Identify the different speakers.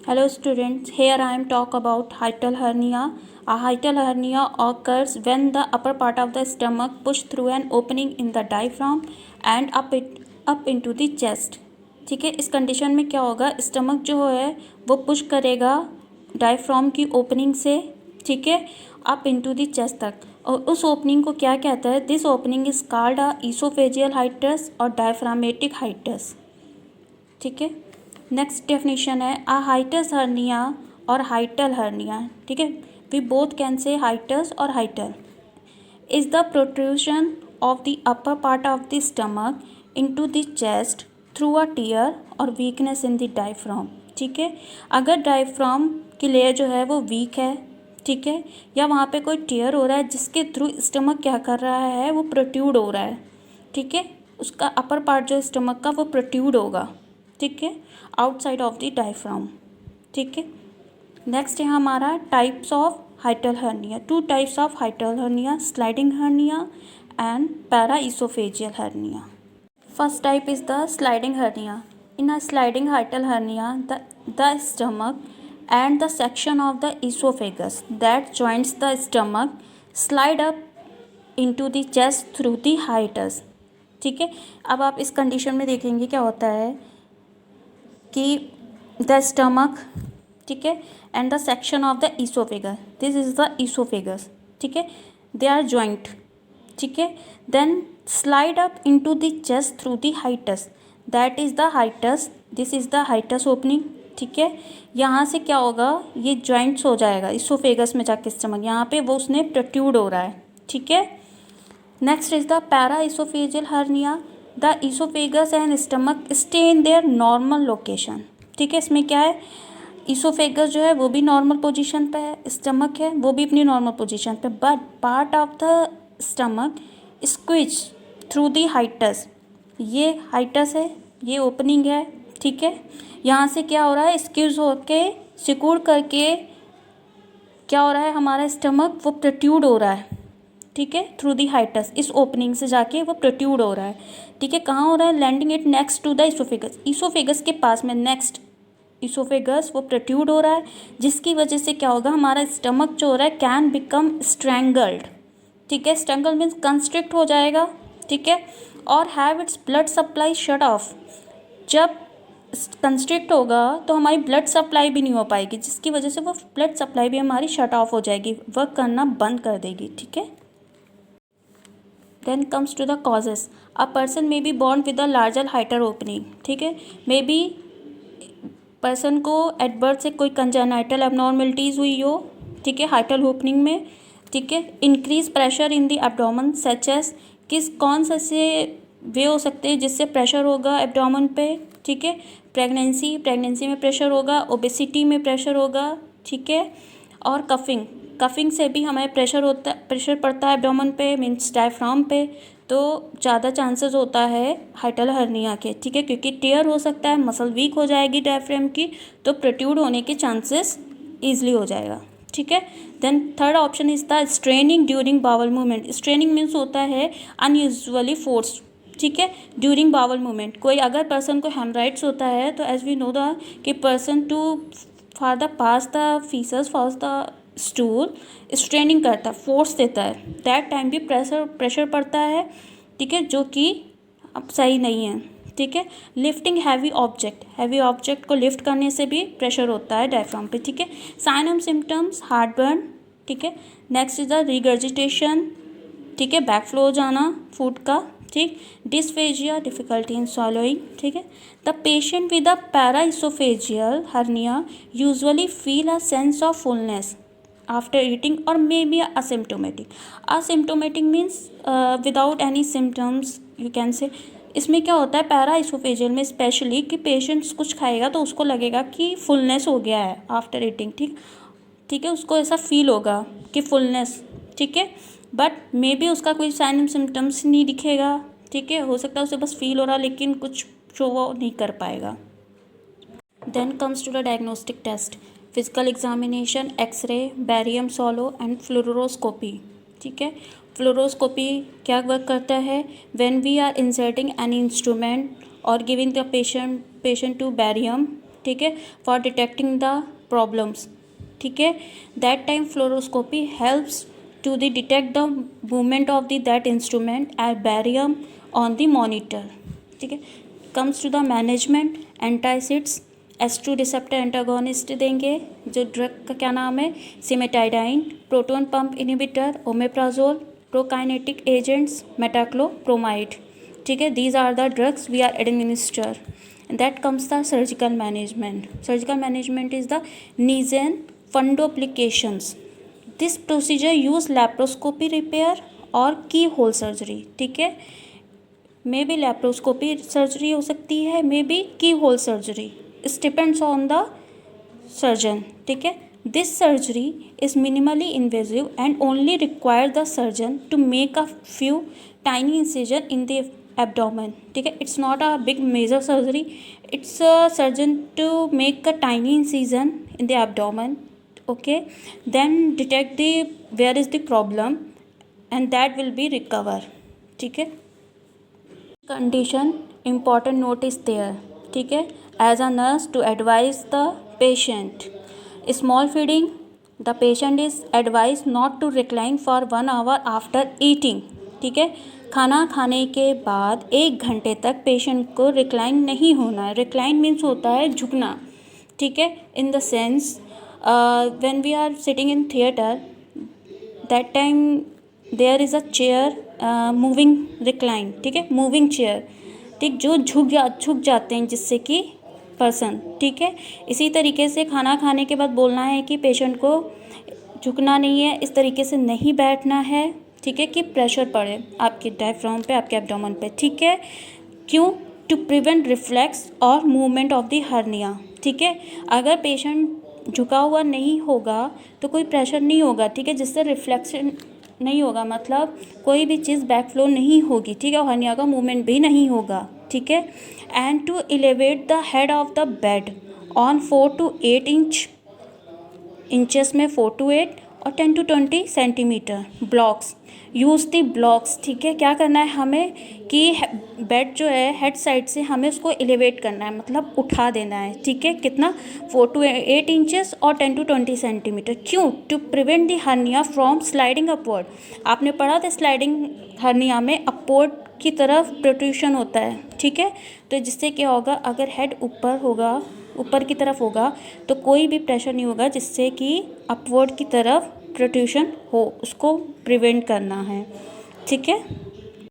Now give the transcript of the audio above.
Speaker 1: Hello students, here I am talk about hiatal hernia. A hiatal hernia occurs when the upper part of the stomach push through an opening in the diaphragm and up into the chest. ठीक है, इस condition में क्या होगा, stomach जो है वो push करेगा डायफ्राम की ओपनिंग से, ठीक है, अप इनटू द चेस्ट तक। और उस ओपनिंग को क्या कहता है, this opening is called a oesophageal hiatus और डायफ्रामेटिक हाइटस। ठीक है, नेक्स्ट डेफिनेशन है अ हाइटस हर्निया और हाइटल हर्निया। ठीक है, we both can say hiatus और hiatal is the protrusion of the upper part of the stomach into the chest through a tear और weakness in the diaphragm. ठीक है, अगर diaphragm की लेयर जो है वो वीक है, ठीक है, या वहाँ पे कोई टीयर हो रहा है जिसके थ्रू स्टमक क्या कर रहा है, वो प्रोट्रूड हो रहा है। ठीक है, उसका अपर पार्ट जो स्टमक का वो प्रोट्रूड होगा, ठीक है, आउटसाइड ऑफ द डायफ्राम। ठीक है, नेक्स्ट है हमारा types of hiatal hernia. Two types of hiatal hernia, sliding hernia and paraesophageal hernia. First type is the sliding hernia. In a sliding hiatal hernia the stomach and the section of the esophagus that joins the stomach slide up into the chest through the hiatus। ठीक है, अब आप इस condition में देखेंगे क्या होता है कि द स्टमक, ठीक है, and the section of the oesophagus, this is the oesophagus, ठीक है, दे आर जॉइंट, ठीक है, then slide up into the chest through the hiatus, that is the hiatus, this is the hiatus opening. ठीक है, यहाँ से क्या होगा, ये जॉइंट्स हो जाएगा ईसोफेगस में जाके स्टमक, यहाँ पे वो उसने प्रोट्रूड हो रहा है। ठीक है, next is the paraesophageal hernia. The esophagus and stomach stay in their normal location. ठीक है, इसमें क्या है, ईसोफेगस जो है वो भी नॉर्मल पोजीशन पे है, स्टमक है वो भी अपनी नॉर्मल पोजीशन पे, but part of the stomach squeeze through the hiatus. ये हाइटस है, ये ओपनिंग है, ठीक है, यहाँ से क्या हो रहा है, स्क्विज होके सिकुड़ करके क्या हो रहा है, हमारा स्टमक वो प्रोट्रूड हो रहा है। ठीक है, थ्रू दी हाइटस, इस ओपनिंग से जाके वो प्रोट्रूड हो रहा है। ठीक है, कहाँ हो रहा है, landing it next to the oesophagus, oesophagus के पास में, नेक्स्ट ईसोफेगस वो प्रोट्रूड हो रहा है, जिसकी वजह से क्या होगा, हमारा स्टमक जो हो रहा है कैन बिकम स्ट्रैंगल्ड। ठीक है, स्ट्रैंगल मीन्स कंस्ट्रिक्ट हो जाएगा, ठीक है, और have its blood supply shut off. जब कंस्ट्रिक्ट होगा तो हमारी ब्लड सप्लाई भी नहीं हो पाएगी, जिसकी वजह से वो ब्लड सप्लाई भी हमारी शट ऑफ हो जाएगी, वर्क करना बंद कर देगी। ठीक है, then comes to the causes. A person may be born with a larger hiatal opening. ठीक है, मे बी पर्सन को एट बर्थ से कोई कंजेनाइटल एबनॉर्मलिटीज़ हुई हो, ठीक है, हाइटल ओपनिंग में। ठीक है, increase pressure in the abdomen such as, कौन सा से वे हो सकते हैं जिससे प्रेशर होगा एब्डोमेन पे। ठीक है, प्रेगनेंसी में प्रेशर होगा, ओबेसिटी में प्रेशर होगा, ठीक है, और कफिंग से भी हमें प्रेशर पड़ता है एब्डोमेन पे, मीन्स डायफ्राम पे, तो ज़्यादा चांसेस होता है हाइटल हर्निया के। ठीक है, क्योंकि टीयर हो सकता है, मसल वीक हो जाएगी डायफ्राम की, तो प्रोट्रूड होने के चांसेस ईजिली हो जाएगा। ठीक है, then third option is the straining during bowel movement. Straining means होता है अनयूजुअली फोर्स, ठीक है, ड्यूरिंग बावल मूवमेंट। कोई अगर पर्सन को हेमराइड्स होता है तो एज वी नो द कि person to for the pass the faeces for the stool straining करता है, फोर्स देता है, दैट टाइम भी प्रेशर पड़ता है। ठीक है, जो कि अब सही नहीं है। ठीक है, लिफ्टिंग हैवी ऑब्जेक्ट को लिफ्ट करने से भी प्रेशर होता है डायफ्राम पे। ठीक है, sign and symptoms heartburn. ठीक है, नेक्स्ट इज द रिगर्जिटेशन, ठीक है, बैकफ्लो हो जाना फूड का, ठीक, डिस्फेजिया, डिफिकल्टी इन सॉलोइंग। ठीक है, the patient with a paraesophageal hernia usually feel a sense of fullness after eating और may be asymptomatic means without any symptoms you can say. इसमें क्या होता है पैराइसोफेजियल में स्पेशली कि पेशेंट्स कुछ खाएगा तो उसको लगेगा कि फुलनेस हो गया है आफ्टर ईटिंग, ठीक है, उसको ऐसा फील होगा कि फुलनेस, ठीक है, बट मे बी उसका कोई साइन एंड सिम्टम्स नहीं दिखेगा। ठीक है, हो सकता है उसे बस फील हो रहा लेकिन कुछ शो वो नहीं कर पाएगा। Then comes to the diagnostic test, physical examination, x-ray, barium swallow and fluoroscopy. ठीक है, फ्लोरोस्कोपी क्या वर्क करता है, when we are inserting an instrument और giving the patient to barium ठीक है, फॉर डिटेक्टिंग द प्रॉब्लम्स, ठीक है. That time fluoroscopy helps to the detect the movement of the that instrument at barium on the monitor, ठीक है. comes to the management, antacids, S2 receptor antagonist देंगे. जो drug का क्या नाम है, cimetidine, proton pump inhibitor, omeprazole, prokinetic agents, metoclopramide, ठीक है. These are the drugs we are administer. That comes the surgical management. Surgical management is the Nissen fundoplications. This procedure use laparoscopy repair और keyhole surgery, ठीक है. May be laparoscopy surgery हो सकती है, may be keyhole surgery, it's depends on the surgeon, ठीक है. This surgery is minimally invasive and only require the surgeon to make a few tiny incision in the abdomen, ठीक है. It's not a big major surgery, it's a surgeon to make a tiny incision in the abdomen. Okay, then detect the where is the problem and that will be recover, ठीक है. condition important note is there, ठीक है. as a nurse to advise the patient small feeding, the patient is advised not to recline for 1 hour after eating, ठीक है. खाना खाने के बाद 1 घंटे तक पेशेंट को रिक्लाइन नहीं होना है. रिक्लाइन मीन्स होता है झुकना, ठीक है. In the sense when we are sitting in theater, that time there is a chair moving recline, ठीक है, मूविंग चेयर, ठीक, जो झुक जाते हैं जिससे कि पर्सन, ठीक है. इसी तरीके से खाना खाने के बाद बोलना है कि पेशेंट को झुकना नहीं है, इस तरीके से नहीं बैठना है, ठीक है, कि प्रेशर पड़े आपके डायफ्राम पे, आपके एब्डोमेन पे, ठीक है. क्यों? टू प्रिवेंट रिफ्लेक्स और मूवमेंट ऑफ द हर्निया, ठीक है. अगर पेशेंट झुका हुआ नहीं होगा तो कोई प्रेशर नहीं होगा, ठीक है, जिससे रिफ्लेक्शन नहीं होगा, मतलब कोई भी चीज़ बैकफ्लो नहीं होगी, ठीक है, और हर्निया का मूवमेंट भी नहीं होगा, ठीक है. And to elevate the head of the bed on 4 to 8 inches में 4 to 8 और 10 to 20 centimetre. Blocks, use the blocks, ठीक है. क्या करना है हमें कि बेड जो है हेड साइड से हमें उसको एलिवेट करना है, मतलब उठा देना है, ठीक है. कितना? 4 to 8 इंचेस और 10 to 20 सेंटीमीटर. क्यों? To prevent the hernia from sliding upward. आपने पढ़ा था स्लाइडिंग हर्निया में अपवर्ड की तरफ प्रोट्रूशन होता है, ठीक है. तो जिससे क्या होगा, अगर हेड ऊपर की तरफ होगा तो कोई भी प्रेशर नहीं होगा जिससे कि अपवर्ड की तरफ प्रोट्रूशन हो, उसको प्रिवेंट करना है, ठीक है.